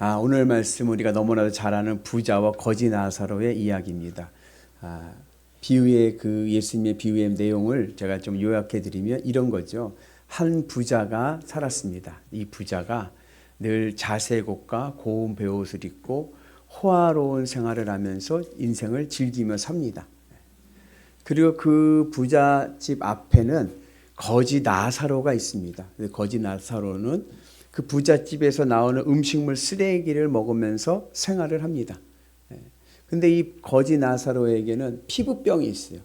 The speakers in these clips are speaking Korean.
오늘 말씀 우리가 너무나도 잘 아는 부자와 거지 나사로의 이야기입니다. 비유의 예수님의 비유의 내용을 제가 좀 요약해 드리면 이런 거죠. 한 부자가 살았습니다. 이 부자가 늘 자색옷과 고운 베옷을 입고 호화로운 생활을 하면서 인생을 즐기며 삽니다. 그리고 그 부잣집 앞에는 거지 나사로가 있습니다. 거지 나사로는 그 부잣집에서 나오는 음식물 쓰레기를 먹으면서 생활을 합니다. 근데 이 거지 나사로에게는 피부병이 있어요.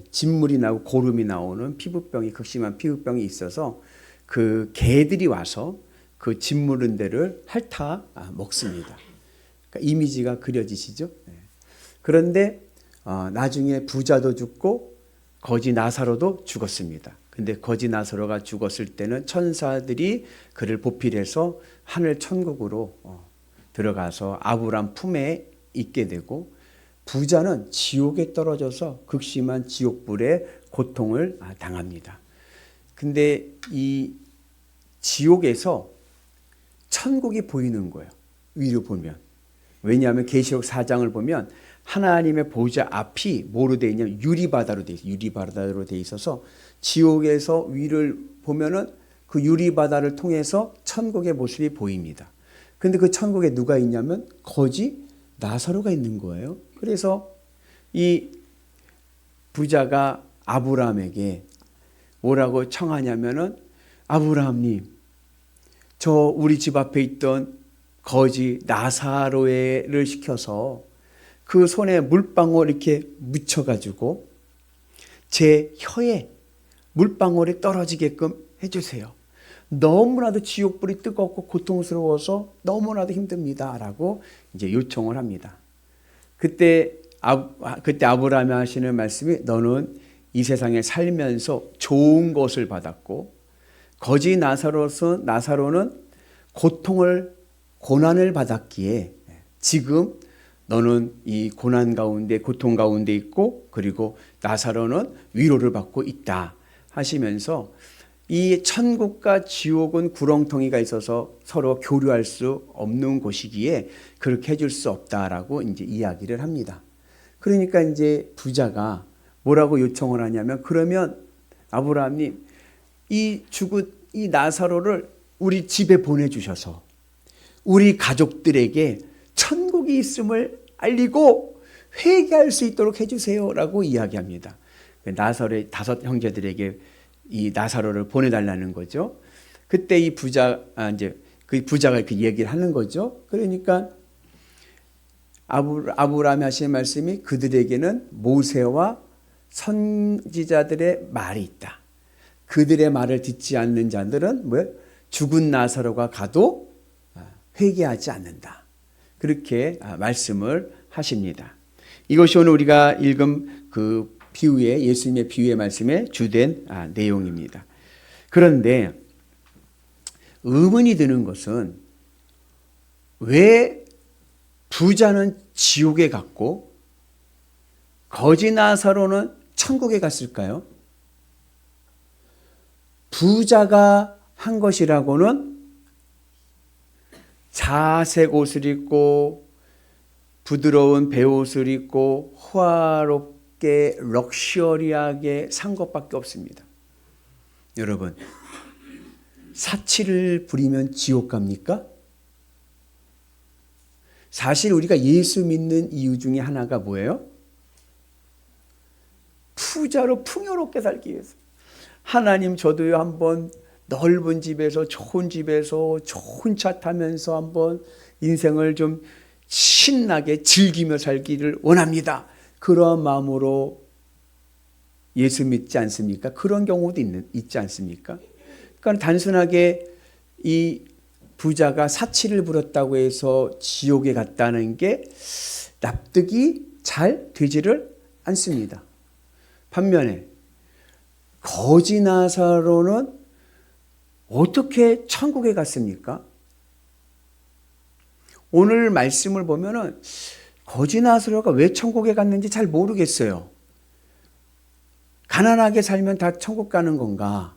진물이 나고 고름이 나오는 피부병이, 극심한 피부병이 있어서 그 개들이 와서 그 진물은 데를 핥아 먹습니다. 그러니까 이미지가 그려지시죠? 그런데 나중에 부자도 죽고 거지 나사로도 죽었습니다. 근데 거지 나사로가 죽었을 때는 천사들이 그를 보필해서 하늘 천국으로 들어가서 아브람 품에 있게 되고, 부자는 지옥에 떨어져서 극심한 지옥불의 고통을 당합니다. 근데 이 지옥에서 천국이 보이는 거예요. 위로 보면. 왜냐하면 계시록 4장을 보면 하나님의 보좌 앞이 뭐로 되어 있냐면 유리바다로 되어 있어요. 유리바다로 되어 있어서 지옥에서 위를 보면은 그 유리바다를 통해서 천국의 모습이 보입니다. 근데 그 천국에 누가 있냐면 거지 나사로가 있는 거예요. 그래서 이 부자가 아브라함에게 뭐라고 청하냐면은, 아브라함님, 저 우리 집 앞에 있던 거지 나사로를 시켜서 그 손에 물방울 이렇게 묻혀가지고 제 혀에 물방울이 떨어지게끔 해주세요. 너무나도 지옥불이 뜨겁고 고통스러워서 너무나도 힘듭니다. 라고 이제 요청을 합니다. 그때 아브라함이 하시는 말씀이, 너는 이 세상에 살면서 좋은 것을 받았고 거지 나사로는 고난을 받았기에 지금 너는 이 고난 가운데, 고통 가운데 있고, 그리고 나사로는 위로를 받고 있다 하시면서, 이 천국과 지옥은 구렁텅이가 있어서 서로 교류할 수 없는 곳이기에 그렇게 해줄 수 없다라고 이제 이야기를 합니다. 그러니까 이제 부자가 뭐라고 요청을 하냐면, 그러면 아브라함님, 이 죽은 이 나사로를 우리 집에 보내주셔서 우리 가족들에게 천국이 있음을 알리고 회개할 수 있도록 해주세요 라고 이야기합니다. 나사로의 5 형제들에게 이 나사로를 보내달라는 거죠. 그때 이 부자가 그 얘기를 하는 거죠. 그러니까 아브라함이 하시는 말씀이, 그들에게는 모세와 선지자들의 말이 있다. 그들의 말을 듣지 않는 자들은 죽은 나사로가 가도 회개하지 않는다. 그렇게 말씀을 하십니다. 이것이 오늘 우리가 읽은 그 예수님의 비유의 말씀의 주된 내용입니다. 그런데 의문이 드는 것은, 왜 부자는 지옥에 갔고 거지 나사로는 천국에 갔을까요? 부자가 한 것이라고는 자색 옷을 입고 부드러운 베옷을 입고 호화롭게 럭셔리하게 산 것밖에 없습니다. 여러분, 사치를 부리면 지옥 갑니까? 사실 우리가 예수 믿는 이유 중에 하나가 뭐예요? 부자로 풍요롭게 살기 위해서. 하나님, 저도요 한번 넓은 집에서, 좋은 집에서, 좋은 차 타면서 한번 인생을 좀 신나게 즐기며 살기를 원합니다. 그런 마음으로 예수 믿지 않습니까? 그런 경우도 있지 않습니까? 그러니까 단순하게 이 부자가 사치를 부렸다고 해서 지옥에 갔다는 게 납득이 잘 되지를 않습니다. 반면에 거지 나사로는 어떻게 천국에 갔습니까? 오늘 말씀을 보면은 거지 나사로가 왜 천국에 갔는지 잘 모르겠어요. 가난하게 살면 다 천국 가는 건가?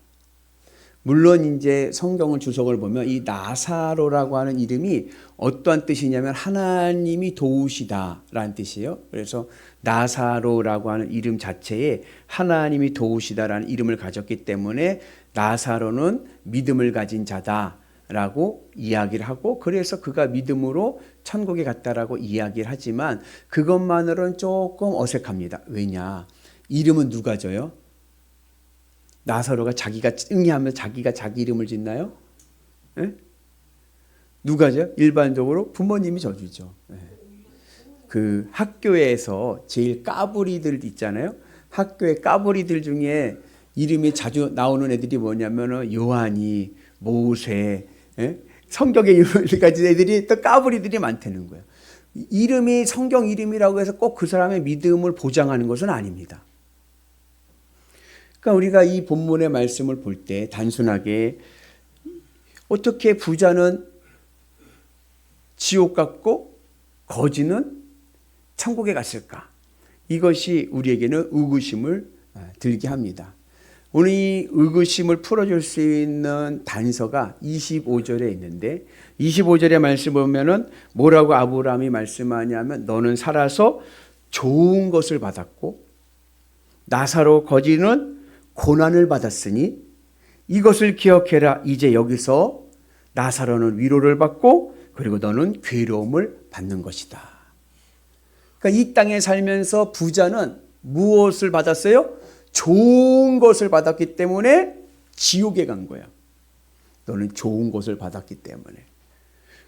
물론 이제 성경을 주석을 보면 이 나사로라고 하는 이름이 어떠한 뜻이냐면 하나님이 도우시다라는 뜻이에요. 그래서 나사로라고 하는 이름 자체에 하나님이 도우시다라는 이름을 가졌기 때문에 나사로는 믿음을 가진 자다라고 이야기를 하고, 그래서 그가 믿음으로 천국에 갔다라고 이야기를 하지만 그것만으로는 조금 어색합니다. 왜냐? 이름은 누가 져요? 나사로가 자기가 응애하면서 자기가 자기 이름을 짓나요? 예? 누가죠? 일반적으로 부모님이 져주죠. 예. 그 학교에서 제일 까불이들 있잖아요. 학교에 까불이들 중에 이름이 자주 나오는 애들이 뭐냐면은 요한이, 모세, 예? 성경의 이름을 가진 애들이 또 까불이들이 많다는 거예요. 이름이 성경 이름이라고 해서 꼭 그 사람의 믿음을 보장하는 것은 아닙니다. 그러니까 우리가 이 본문의 말씀을 볼 때 단순하게 어떻게 부자는 지옥 갔고 거지는 천국에 갔을까? 이것이 우리에게는 의구심을 들게 합니다. 오늘 이 의구심을 풀어줄 수 있는 단서가 25절에 있는데, 25절의 말씀 보면은 뭐라고 아브라함이 말씀하냐면, 너는 살아서 좋은 것을 받았고 나사로 거지는 고난을 받았으니 이것을 기억해라. 이제 여기서 나사로는 위로를 받고 그리고 너는 괴로움을 받는 것이다. 그러니까 이 땅에 살면서 부자는 무엇을 받았어요? 좋은 것을 받았기 때문에 지옥에 간 거야. 너는 좋은 것을 받았기 때문에.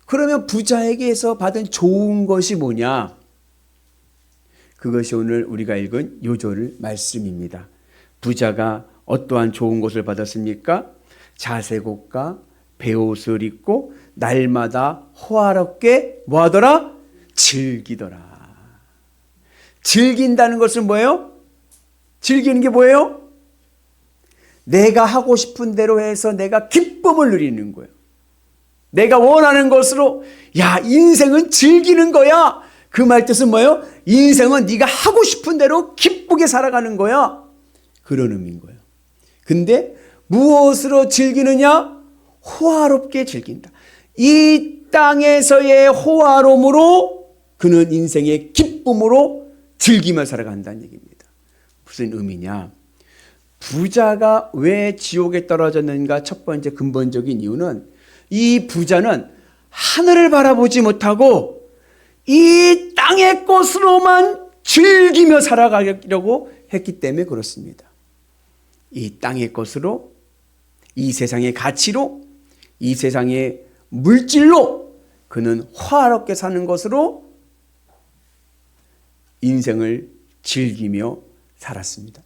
그러면 부자에게서 받은 좋은 것이 뭐냐? 그것이 오늘 우리가 읽은 요절 말씀입니다. 부자가 어떠한 좋은 것을 받았습니까? 자색옷과 베옷을 입고 날마다 호화롭게 뭐하더라? 즐기더라. 즐긴다는 것은 뭐예요? 즐기는 게 뭐예요? 내가 하고 싶은 대로 해서 내가 기쁨을 누리는 거예요. 내가 원하는 것으로, 야, 인생은 즐기는 거야. 그 말 뜻은 뭐예요? 인생은 네가 하고 싶은 대로 기쁘게 살아가는 거야. 그런 의미인 거예요. 근데 무엇으로 즐기느냐? 호화롭게 즐긴다. 이 땅에서의 호화로움으로 그는 인생의 기쁨으로 즐기며 살아간다는 얘기입니다. 무슨 의미냐? 부자가 왜 지옥에 떨어졌는가? 첫 번째 근본적인 이유는 이 부자는 하늘을 바라보지 못하고 이 땅의 것으로만 즐기며 살아가려고 했기 때문에 그렇습니다. 이 땅의 것으로, 이 세상의 가치로, 이 세상의 물질로 그는 화롭게 사는 것으로 인생을 즐기며 살았습니다.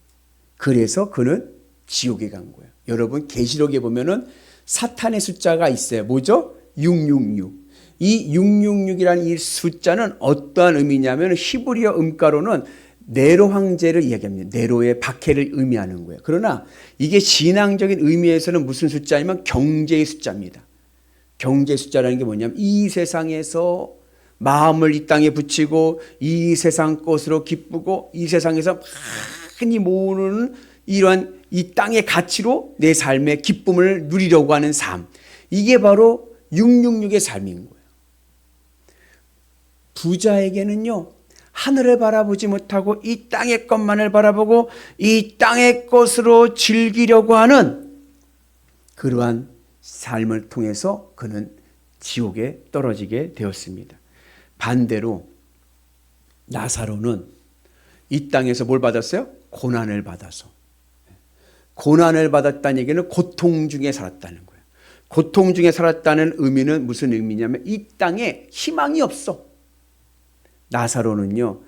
그래서 그는 지옥에 간 거예요. 여러분 계시록에 보면은 사탄의 숫자가 있어요. 뭐죠? 666. 이 666이라는 이 숫자는 어떠한 의미냐면 히브리어 음가로는 네로 황제를 이야기합니다. 네로의 박해를 의미하는 거예요. 그러나 이게 신앙적인 의미에서는 무슨 숫자냐면 경제의 숫자입니다. 경제 숫자라는 게 뭐냐면 이 세상에서 마음을 이 땅에 붙이고 이 세상 것으로 기쁘고 이 세상에서 많이 모으는 이러한 이 땅의 가치로 내 삶의 기쁨을 누리려고 하는 삶. 이게 바로 666의 삶인 거예요. 부자에게는요, 하늘을 바라보지 못하고 이 땅의 것만을 바라보고 이 땅의 것으로 즐기려고 하는 그러한 삶을 통해서 그는 지옥에 떨어지게 되었습니다. 반대로 나사로는 이 땅에서 뭘 받았어요? 고난을 받아서. 고난을 받았다는 얘기는 고통 중에 살았다는 거예요. 고통 중에 살았다는 의미는 무슨 의미냐면 이 땅에 희망이 없어. 나사로는요,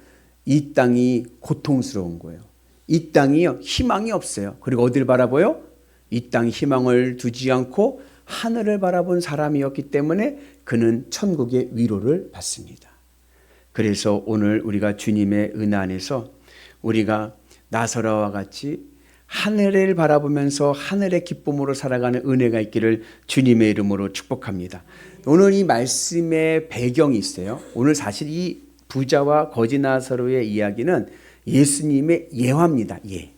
이 땅이 고통스러운 거예요. 이 땅이요, 희망이 없어요. 그리고 어디를 바라보요? 이 땅 희망을 두지 않고 하늘을 바라본 사람이었기 때문에 그는 천국의 위로를 받습니다. 그래서 오늘 우리가 주님의 은혜 안에서 우리가 나사로와 같이 하늘을 바라보면서 하늘의 기쁨으로 살아가는 은혜가 있기를 주님의 이름으로 축복합니다. 오늘 이 말씀의 배경이 있어요. 오늘 사실 이 부자와 거지 나사로의 이야기는 예수님의 예화입니다. 예.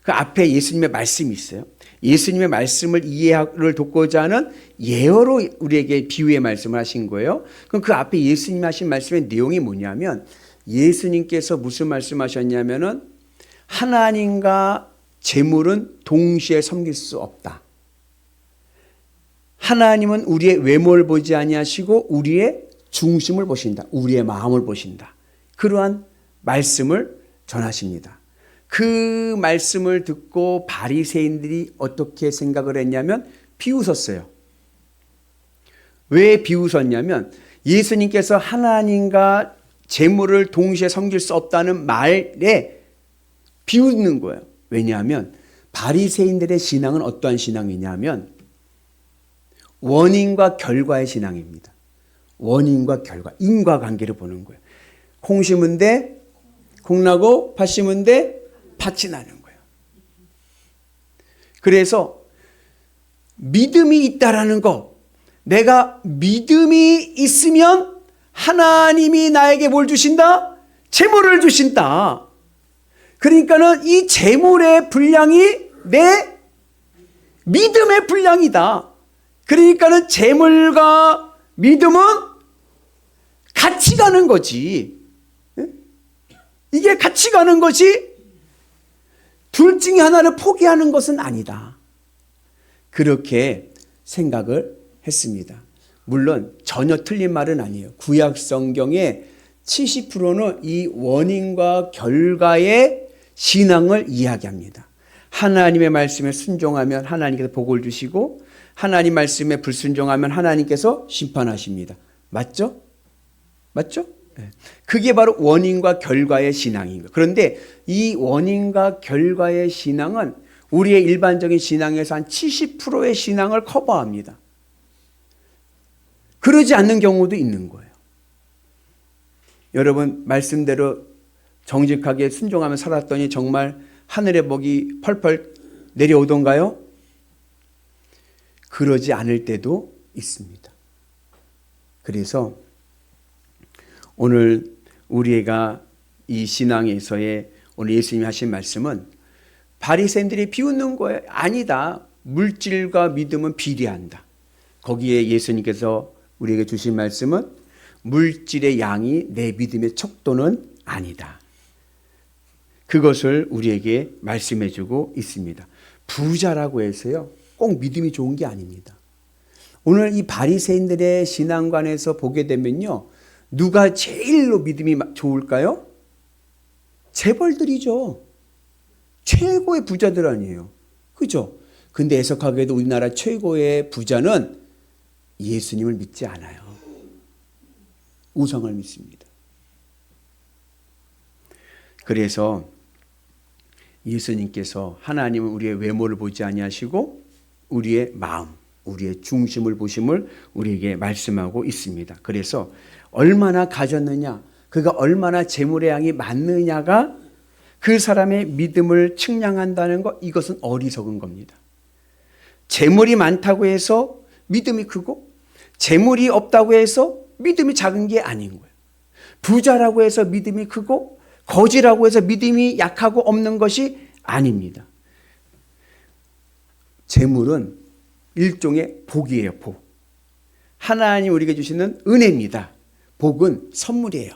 그 앞에 예수님의 말씀이 있어요. 예수님의 말씀을 이해를 돕고자 하는 예어로 우리에게 비유의 말씀을 하신 거예요. 그럼 그 앞에 예수님이 하신 말씀의 내용이 뭐냐면 예수님께서 무슨 말씀하셨냐면은 하나님과 재물은 동시에 섬길 수 없다. 하나님은 우리의 외모를 보지 아니하시고 우리의 중심을 보신다. 우리의 마음을 보신다. 그러한 말씀을 전하십니다. 그 말씀을 듣고 바리새인들이 어떻게 생각을 했냐면 비웃었어요. 왜 비웃었냐면 예수님께서 하나님과 재물을 동시에 섬길 수 없다는 말에 비웃는 거예요. 왜냐하면 바리새인들의 신앙은 어떠한 신앙이냐면 원인과 결과의 신앙입니다. 원인과 결과, 인과관계를 보는 거예요. 콩 심은 데 콩 나고 팥 심은 데 팥이 나는 거예요. 그래서 믿음이 있다라는 거, 내가 믿음이 있으면 하나님이 나에게 뭘 주신다? 재물을 주신다. 그러니까는 이 재물의 분량이 내 믿음의 분량이다. 그러니까는 재물과 믿음은 같이 가는 거지. 이게 같이 가는 것이 둘 중에 하나를 포기하는 것은 아니다. 그렇게 생각을 했습니다. 물론 전혀 틀린 말은 아니에요. 구약 성경의 70%는 이 원인과 결과의 신앙을 이야기합니다. 하나님의 말씀에 순종하면 하나님께서 복을 주시고 하나님 말씀에 불순종하면 하나님께서 심판하십니다. 맞죠? 맞죠? 그게 바로 원인과 결과의 신앙인 거예요. 그런데 이 원인과 결과의 신앙은 우리의 일반적인 신앙에서 한 70%의 신앙을 커버합니다. 그러지 않는 경우도 있는 거예요. 여러분 말씀대로 정직하게 순종하며 살았더니 정말 하늘의 복이 펄펄 내려오던가요? 그러지 않을 때도 있습니다. 그래서 오늘 우리가 이 신앙에서의 오늘 예수님이 하신 말씀은 바리새인들이 비웃는 거예요. 아니다. 물질과 믿음은 비례한다. 거기에 예수님께서 우리에게 주신 말씀은 물질의 양이 내 믿음의 척도는 아니다. 그것을 우리에게 말씀해 주고 있습니다. 부자라고 해서요, 꼭 믿음이 좋은 게 아닙니다. 오늘 이 바리새인들의 신앙관에서 보게 되면요, 누가 제일로 믿음이 좋을까요? 재벌들이죠. 최고의 부자들 아니에요. 그죠? 근데 해석하기에도 우리나라 최고의 부자는 예수님을 믿지 않아요. 우상을 믿습니다. 그래서 예수님께서 하나님은 우리의 외모를 보지 아니하시고 우리의 마음, 우리의 중심을 보심을 우리에게 말씀하고 있습니다. 그래서 얼마나 가졌느냐, 그가 얼마나 재물의 양이 많느냐가 그 사람의 믿음을 측량한다는 것, 이것은 어리석은 겁니다. 재물이 많다고 해서 믿음이 크고 재물이 없다고 해서 믿음이 작은 게 아닌 거예요. 부자라고 해서 믿음이 크고 거지라고 해서 믿음이 약하고 없는 것이 아닙니다. 재물은 일종의 복이에요. 복. 하나님 우리에게 주시는 은혜입니다. 복은 선물이에요.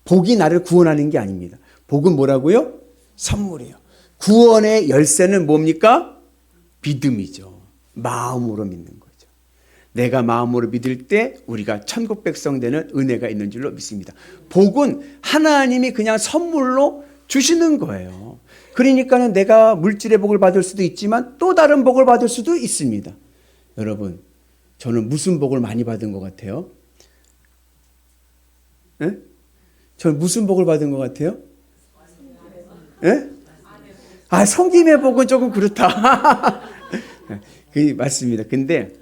복이 나를 구원하는 게 아닙니다. 복은 뭐라고요? 선물이에요. 구원의 열쇠는 뭡니까? 믿음이죠. 마음으로 믿는 거죠. 내가 마음으로 믿을 때 우리가 천국 백성 되는 은혜가 있는 줄로 믿습니다. 복은 하나님이 그냥 선물로 주시는 거예요. 그러니까는 내가 물질의 복을 받을 수도 있지만 또 다른 복을 받을 수도 있습니다. 여러분, 저는 무슨 복을 많이 받은 것 같아요? 예? 저는 무슨 복을 받은 것 같아요? 예? 아, 섬김의 복은 조금 그렇다. 그게 맞습니다. 근데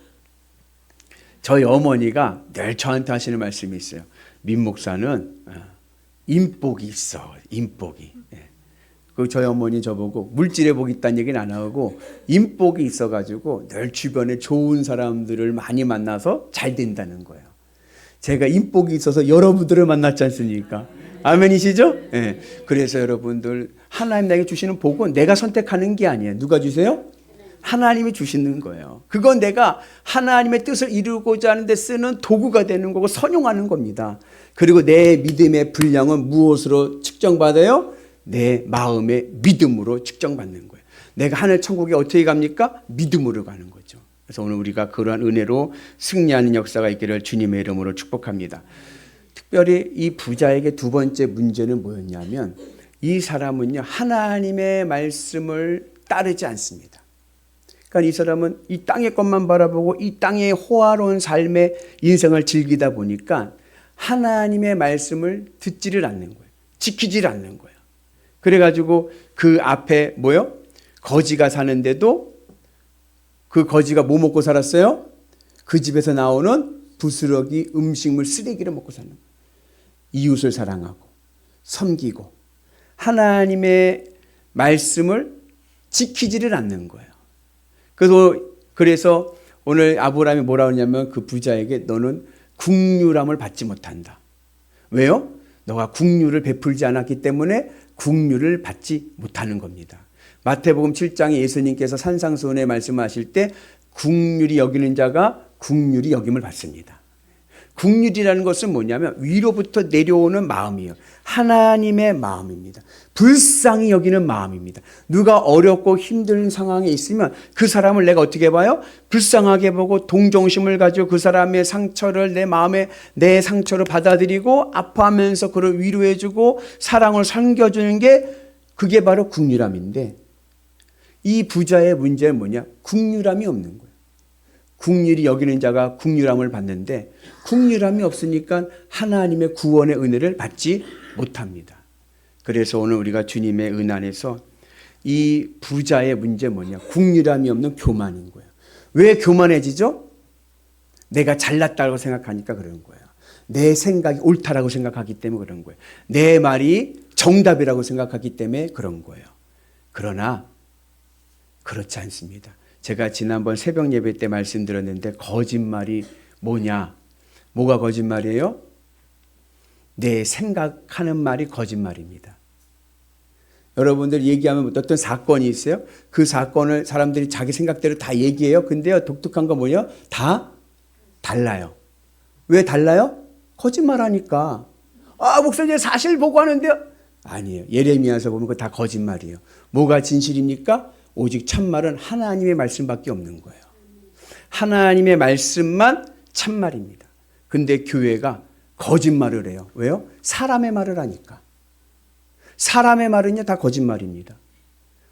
저희 어머니가 늘 저한테 하시는 말씀이 있어요. 민 목사는 인복이 있어. 인복이. 그 저희 어머니 저보고 물질의 복이 있다는 얘기는 안 하고 인복이 있어가지고 늘 주변에 좋은 사람들을 많이 만나서 잘 된다는 거예요. 제가 인복이 있어서 여러분들을 만났지 않습니까? 아멘이시죠? 그래서 여러분들 하나님 나에게 주시는 복은 내가 선택하는 게 아니에요. 누가 주세요? 하나님이 주시는 거예요. 그건 내가 하나님의 뜻을 이루고자 하는데 쓰는 도구가 되는 거고 선용하는 겁니다. 그리고 내 믿음의 분량은 무엇으로 측정받아요? 내 마음의 믿음으로 측정받는 거예요. 내가 하늘 천국에 어떻게 갑니까? 믿음으로 가는 거죠. 그래서 오늘 우리가 그러한 은혜로 승리하는 역사가 있기를 주님의 이름으로 축복합니다. 특별히 이 부자에게 두 번째 문제는 뭐였냐면 이 사람은요 하나님의 말씀을 따르지 않습니다. 그러니까 이 사람은 이 땅의 것만 바라보고 이 땅의 호화로운 삶의 인생을 즐기다 보니까 하나님의 말씀을 듣지를 않는 거예요. 지키지를 않는 거예요. 그래가지고 그 앞에 뭐요? 거지가 사는데도 그 거지가 뭐 먹고 살았어요? 그 집에서 나오는 부스러기 음식물 쓰레기를 먹고 사는 거예요. 이웃을 사랑하고 섬기고 하나님의 말씀을 지키지를 않는 거예요. 그래서 오늘 아브라함이 뭐라 하냐면 그 부자에게 너는 국률함을 받지 못한다. 왜요? 너가 국률을 베풀지 않았기 때문에 국률을 받지 못하는 겁니다. 마태복음 7장에 예수님께서 산상수훈에 말씀하실 때 국률이 여기는 자가 국률이 여김을 받습니다. 국률이라는 것은 뭐냐면 위로부터 내려오는 마음이에요. 하나님의 마음입니다. 불쌍히 여기는 마음입니다. 누가 어렵고 힘든 상황에 있으면 그 사람을 내가 어떻게 봐요? 불쌍하게 보고 동정심을 가지고 그 사람의 상처를 내 마음에 내 상처를 받아들이고 아파하면서 그를 위로해주고 사랑을 섬겨주는 게 그게 바로 국률함인데 이 부자의 문제는 뭐냐? 국률함이 없는 거예요. 국률이 여기는 자가 국률함을 받는데 국률함이 없으니까 하나님의 구원의 은혜를 받지 못합니다. 그래서 오늘 우리가 주님의 은 안에서 이 부자의 문제 뭐냐? 국률함이 없는 교만인 거예요. 왜 교만해지죠? 내가 잘났다고 생각하니까 그런 거예요. 내 생각이 옳다라고 생각하기 때문에 그런 거예요. 내 말이 정답이라고 생각하기 때문에 그런 거예요. 그러나 그렇지 않습니다. 제가 지난번 새벽 예배 때 말씀드렸는데 거짓말이 뭐냐? 뭐가 거짓말이에요? 내 생각하는 말이 거짓말입니다. 여러분들 얘기하면 어떤 사건이 있어요? 그 사건을 사람들이 자기 생각대로 다 얘기해요. 근데요, 독특한 거 뭐냐? 다 달라요. 왜 달라요? 거짓말하니까. 아, 목사님 사실 보고 하는데요? 아니에요. 예레미야서 보면 그거 다 거짓말이에요. 뭐가 진실입니까? 오직 참말은 하나님의 말씀밖에 없는 거예요. 하나님의 말씀만 참말입니다. 근데 교회가 거짓말을 해요. 왜요? 사람의 말을 하니까. 사람의 말은요 다 거짓말입니다.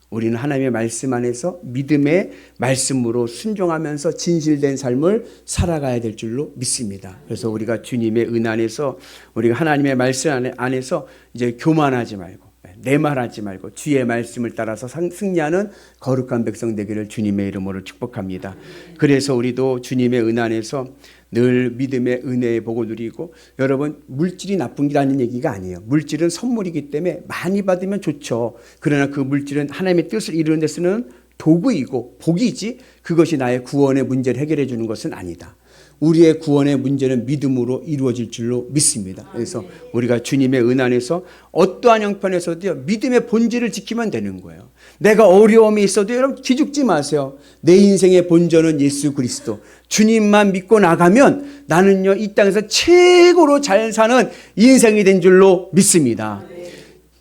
우리는 하나님의 말씀 안에서 믿음의 말씀으로 순종하면서 진실된 삶을 살아가야 될 줄로 믿습니다. 그래서 우리가 주님의 은 안에서 우리가 하나님의 말씀 안에서 이제 교만하지 말고 내 말하지 말고 주의 말씀을 따라서 승리하는 거룩한 백성 되기를 주님의 이름으로 축복합니다. 그래서 우리도 주님의 은 안에서 늘 믿음의 은혜의 복을 누리고 여러분 물질이 나쁜 게라는 얘기가 아니에요. 물질은 선물이기 때문에 많이 받으면 좋죠. 그러나 그 물질은 하나님의 뜻을 이루는 데 쓰는 도구이고 복이지 그것이 나의 구원의 문제를 해결해 주는 것은 아니다. 우리의 구원의 문제는 믿음으로 이루어질 줄로 믿습니다. 그래서 우리가 주님의 은 안에서 어떠한 형편에서도 믿음의 본질을 지키면 되는 거예요. 내가 어려움이 있어도 여러분 기죽지 마세요. 내 인생의 본전은 예수 그리스도. 주님만 믿고 나가면 나는요 이 땅에서 최고로 잘 사는 인생이 된 줄로 믿습니다.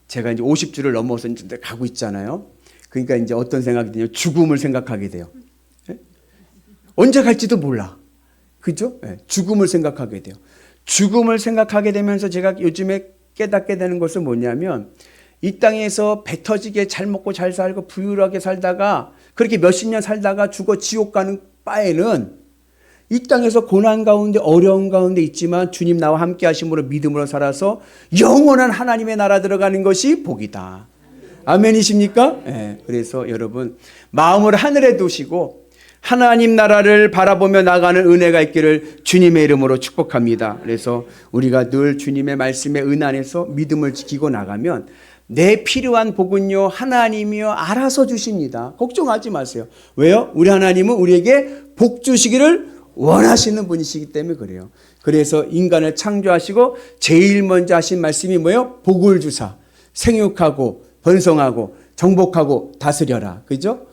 제가 이제 50주를 넘어서 이제 가고 있잖아요. 그러니까 이제 어떤 생각이 드냐면 죽음을 생각하게 돼요. 언제 갈지도 몰라. 그죠? 죽음을 생각하게 돼요. 죽음을 생각하게 되면서 제가 요즘에 깨닫게 되는 것은 뭐냐면 이 땅에서 배 터지게 잘 먹고 잘 살고 부유하게 살다가 그렇게 몇십 년 살다가 죽어 지옥 가는 바에는 이 땅에서 고난 가운데 어려운 가운데 있지만 주님 나와 함께 하심으로 믿음으로 살아서 영원한 하나님의 나라 들어가는 것이 복이다. 아멘이십니까? 네. 그래서 여러분 마음을 하늘에 두시고 하나님 나라를 바라보며 나가는 은혜가 있기를 주님의 이름으로 축복합니다. 그래서 우리가 늘 주님의 말씀의 은 안에서 믿음을 지키고 나가면 내 필요한 복은요 하나님이요 알아서 주십니다. 걱정하지 마세요. 왜요? 우리 하나님은 우리에게 복 주시기를 원하시는 분이시기 때문에 그래요. 그래서 인간을 창조하시고 제일 먼저 하신 말씀이 뭐예요? 복을 주사 생육하고 번성하고 정복하고 다스려라. 그죠?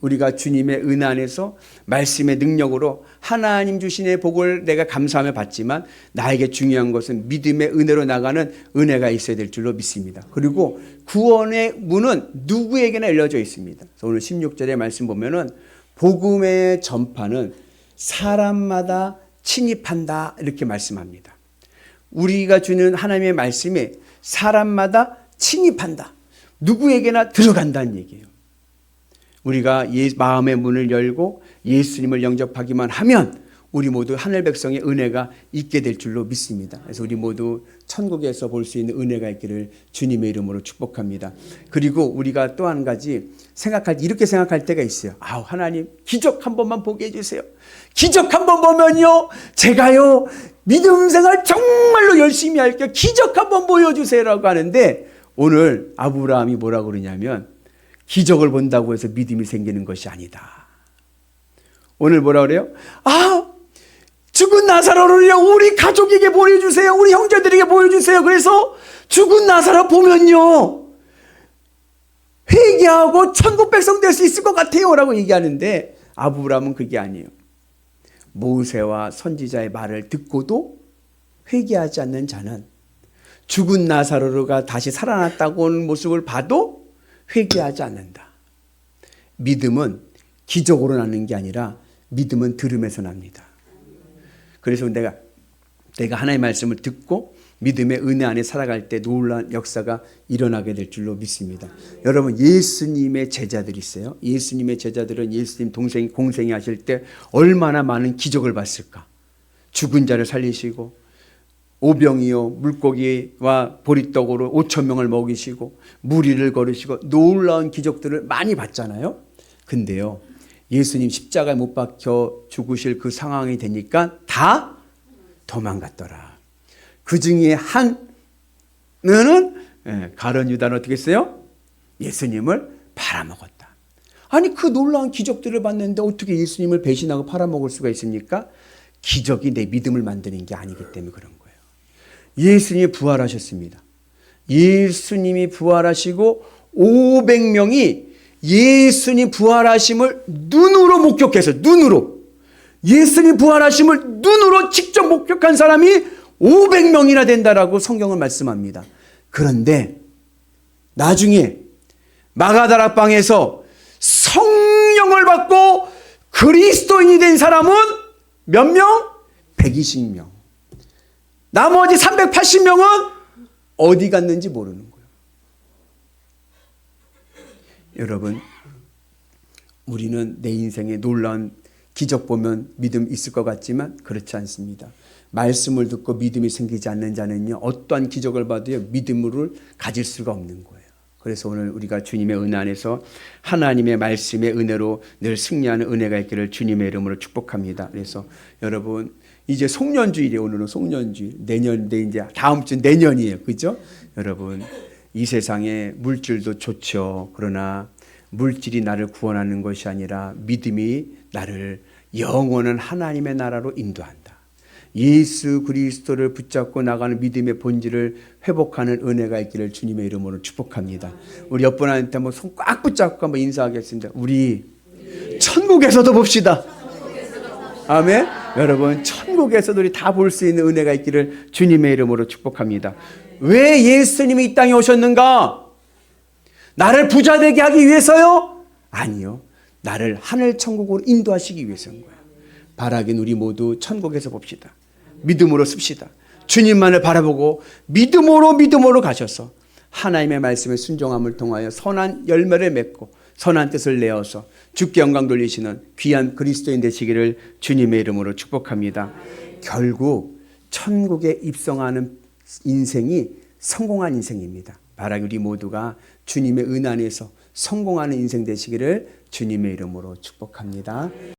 우리가 주님의 은혜 안에서 말씀의 능력으로 하나님 주신 복을 내가 감사하며 받지만 나에게 중요한 것은 믿음의 은혜로 나가는 은혜가 있어야 될 줄로 믿습니다. 그리고 구원의 문은 누구에게나 열려져 있습니다. 그래서 오늘 16절의 말씀 보면은 복음의 전파는 사람마다 침입한다 이렇게 말씀합니다. 우리가 주는 하나님의 말씀에 사람마다 침입한다. 누구에게나 들어간다는 얘기예요. 우리가 마음의 문을 열고 예수님을 영접하기만 하면 우리 모두 하늘 백성의 은혜가 있게 될 줄로 믿습니다. 그래서 우리 모두 천국에서 볼 수 있는 은혜가 있기를 주님의 이름으로 축복합니다. 그리고 우리가 또 한 가지 이렇게 생각할 때가 있어요. 하나님 기적 한 번만 보게 해주세요. 기적 한 번 보면요 제가요 믿음 생활 정말로 열심히 할게요. 기적 한 번 보여주세요라고 하는데 오늘 아브라함이 뭐라고 그러냐면 기적을 본다고 해서 믿음이 생기는 것이 아니다. 오늘 뭐라 그래요? 죽은 나사로를요 우리 가족에게 보여주세요. 우리 형제들에게 보여주세요. 그래서 죽은 나사로 보면요 회개하고 천국 백성 될 수 있을 것 같아요 라고 얘기하는데 아브라함은 그게 아니에요. 모세와 선지자의 말을 듣고도 회개하지 않는 자는 죽은 나사로가 다시 살아났다고 하는 모습을 봐도 회개하지 않는다. 믿음은 기적으로 나는 게 아니라 믿음은 들음에서 납니다. 그래서 내가 하나님의 말씀을 듣고 믿음의 은혜 안에 살아갈 때 놀라운 역사가 일어나게 될 줄로 믿습니다. 여러분 예수님의 제자들이 있어요. 예수님의 제자들은 예수님 공생이 하실 때 얼마나 많은 기적을 봤을까. 죽은 자를 살리시고 오병이요 물고기와 보리떡으로 5,000명을 먹이시고 무리를 걸으시고 놀라운 기적들을 많이 봤잖아요. 근데요 예수님 십자가에 못 박혀 죽으실 그 상황이 되니까 다 도망갔더라. 그 중에 하나는 가룟 유다는 어떻게 했어요? 예수님을 팔아먹었다. 아니 그 놀라운 기적들을 봤는데 어떻게 예수님을 배신하고 팔아먹을 수가 있습니까? 기적이 내 믿음을 만드는 게 아니기 때문에 그런 거예요. 예수님이 부활하셨습니다. 예수님이 부활하시고 500명이 예수님 부활하심을 눈으로 목격해서 예수님 부활하심을 눈으로 직접 목격한 사람이 500명이나 된다라고 성경은 말씀합니다. 그런데 나중에 마가다락방에서 성령을 받고 그리스도인이 된 사람은 몇 명? 120명. 나머지 380명은 어디 갔는지 모르는 거예요. 여러분, 우리는 내 인생에 놀라운 기적 보면 믿음 있을 것 같지만 그렇지 않습니다. 말씀을 듣고 믿음이 생기지 않는 자는요 어떠한 기적을 봐도요 믿음을 가질 수가 없는 거예요. 그래서 오늘 우리가 주님의 은혜 안에서 하나님의 말씀의 은혜로 늘 승리하는 은혜가 있기를 주님의 이름으로 축복합니다. 그래서 여러분 이제 송년주일이에요. 오늘은 송년주일. 내년인데 이제 다음 주 내년이에요. 그죠? 여러분 이 세상에 물질도 좋죠. 그러나 물질이 나를 구원하는 것이 아니라 믿음이 나를 영원한 하나님의 나라로 인도한다. 예수 그리스도를 붙잡고 나가는 믿음의 본질을 회복하는 은혜가 있기를 주님의 이름으로 축복합니다. 우리 옆 분한테 한번 손 꽉 붙잡고 한번 인사하겠습니다. 우리 천국에서도 봅시다. 아멘. 여러분 천국에서도 우리 다 볼 수 있는 은혜가 있기를 주님의 이름으로 축복합니다. 왜 예수님이 이 땅에 오셨는가? 나를 부자 되게 하기 위해서요? 아니요. 나를 하늘 천국으로 인도하시기 위해서인 거예요. 바라긴 우리 모두 천국에서 봅시다. 믿음으로 씁시다. 주님만을 바라보고 믿음으로 가셔서 하나님의 말씀에 순종함을 통하여 선한 열매를 맺고 선한 뜻을 내어서 주께 영광 돌리시는 귀한 그리스도인 되시기를 주님의 이름으로 축복합니다. 결국 천국에 입성하는 인생이 성공한 인생입니다. 바라기 우리 모두가 주님의 은혜 안에서 성공하는 인생 되시기를 주님의 이름으로 축복합니다.